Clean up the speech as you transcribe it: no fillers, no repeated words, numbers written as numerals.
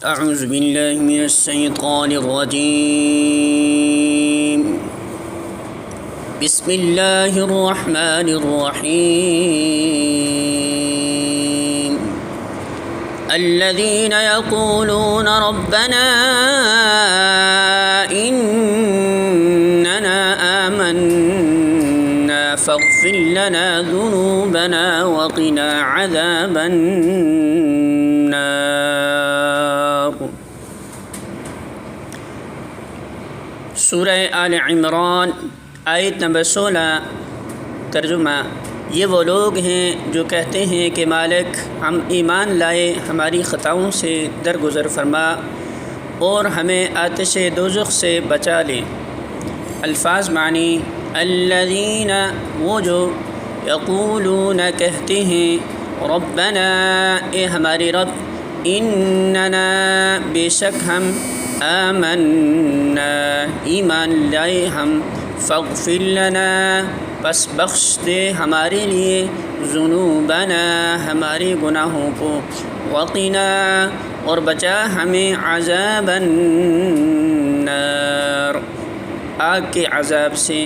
أعوذ بالله من الشيطان الرجيم. بسم الله الرحمن الرحيم. الذين يقولون ربنا إننا آمنا فاغفر لنا ذنوبنا وقنا عذاب النار. سورہ آل عمران آیت نمبر 16. ترجمہ: یہ وہ لوگ ہیں جو کہتے ہیں کہ مالک ہم ایمان لائے، ہماری خطاؤں سے درگزر فرما اور ہمیں آتش دوزخ سے بچا لے. الفاظ معنی: الذین، وہ جو، یقولون کہتے ہیں، ربنا، اے ہمارے رب، اننا، بے شک ہم، آمنا، ایمان لائے ہم، فاغفر لنا، پس بخش دے ہمارے لیے، ذنوبنا، ہمارے گناہوں کو، وقنا، اور بچا ہمیں، عذاب النار، آگ کے عذاب سے.